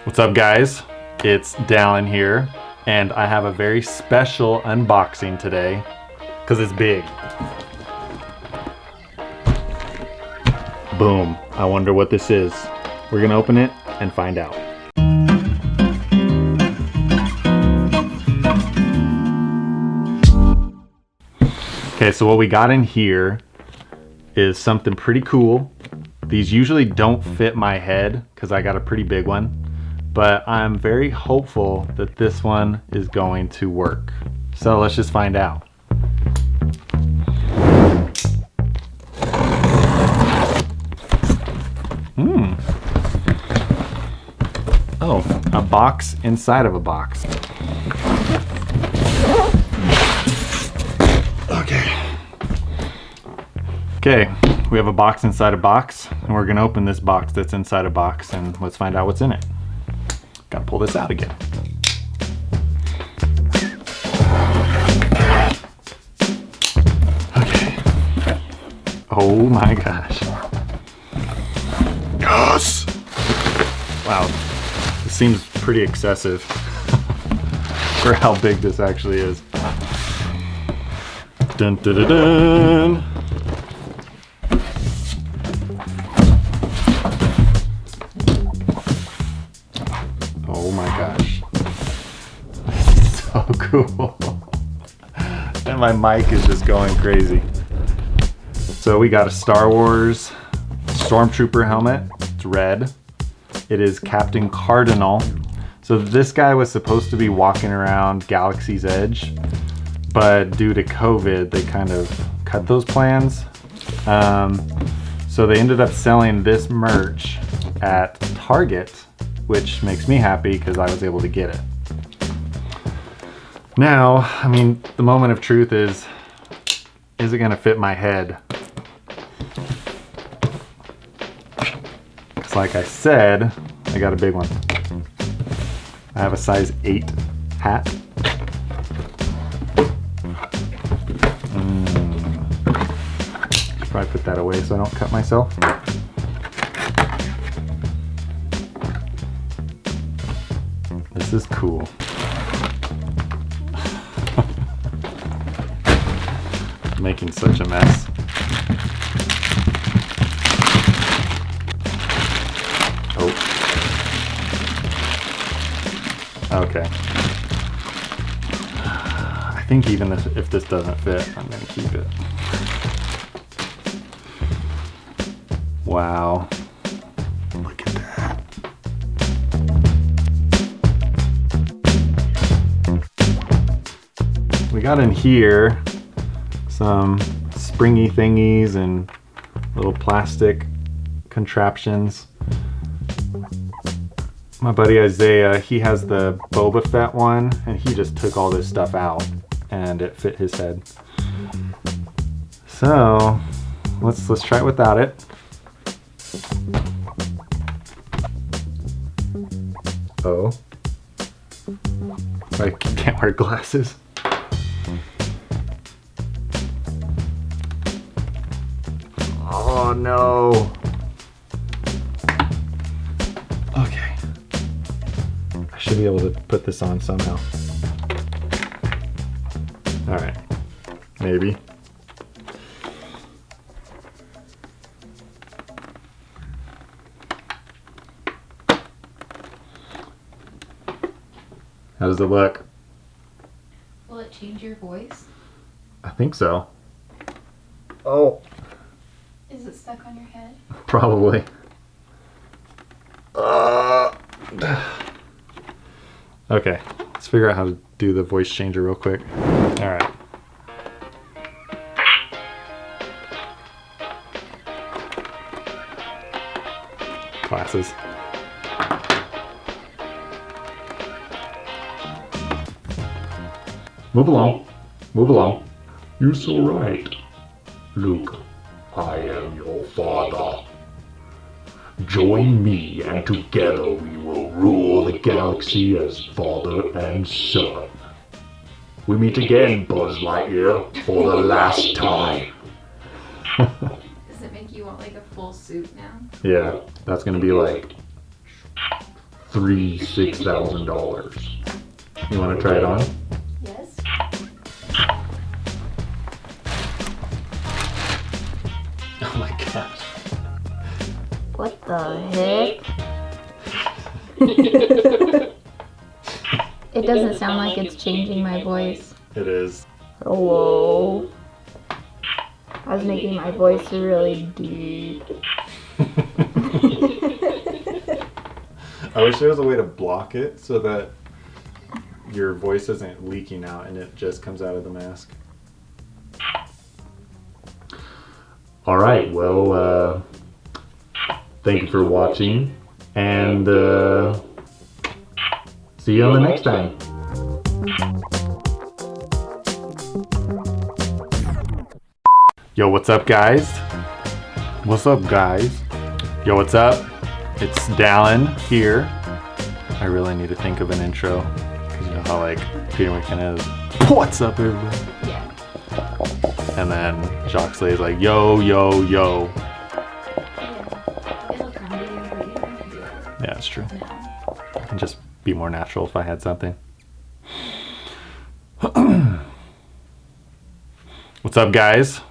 What's up, guys? It's Dallin here, and I have a very special unboxing today because it's big. Boom. I wonder what this is. We're gonna open it and find out. Okay, so what we got in here is something pretty cool. These usually don't fit my head because I got a pretty big one, but I'm very hopeful that this one is going to work. So let's just find out. Oh, a box inside of a box. Okay, we have a box inside a box, and we're gonna open this box that's inside a box, and let's find out what's in it. Gotta pull this out again. Okay. Oh my gosh. Yes! Wow, this seems pretty excessive for how big this actually is. Dun dun dun dun! Oh my gosh. So cool. And my mic is just going crazy. So we got a Star Wars Stormtrooper helmet. It's red. It is Captain Cardinal. So this guy was supposed to be walking around Galaxy's Edge, but due to COVID, they kind of cut those plans. So they ended up selling this merch at Target, which makes me happy because I was able to get it. Now, I mean, the moment of truth is it gonna fit my head? Because like I said, I got a big one. I have a size 8 hat. Should probably put that away so I don't cut myself. This is cool. Making such a mess. Oh. Okay. I think even if this doesn't fit, I'm gonna keep it. Wow. Look at that. We got in here some springy thingies and little plastic contraptions. My buddy Isaiah, he has the Boba Fett one, and he just took all this stuff out and it fit his head. So let's try it without it. Oh, I can't wear glasses. Oh no. Okay. I should be able to put this on somehow. All right. Maybe. How does it look? Will it change your voice? I think so. Oh. Is it stuck on your head? Probably. Okay, let's figure out how to do the voice changer real quick. All right. Glasses. Move along. Move along. You're so right. Luke, I am your father. Join me and together we will rule the galaxy as father and son. We meet again, Buzz Lightyear, for the last time. Does it make you want like a full suit now? Yeah, that's gonna be like $3 $6,000. You want to try it on? Yes. Oh my gosh. What the heck? It doesn't sound like it's changing my voice. It is. Hello. I was making my voice really deep. I wish there was a way to block it so that your voice isn't leaking out and it just comes out of the mask. All right, well, thank you for watching, and see you on the next time. Yo, what's up, guys? What's up, guys? Yo, what's up? It's Dallin here. I really need to think of an intro because you know how like Peter McKinnon is. What's up, everybody? Yeah. And then Jacques Slay is like, yo, yo, yo. Yeah. It'll come to you, but you don't have to do it Yeah, it's true. now. I can just be more natural if I had something. What's up, guys?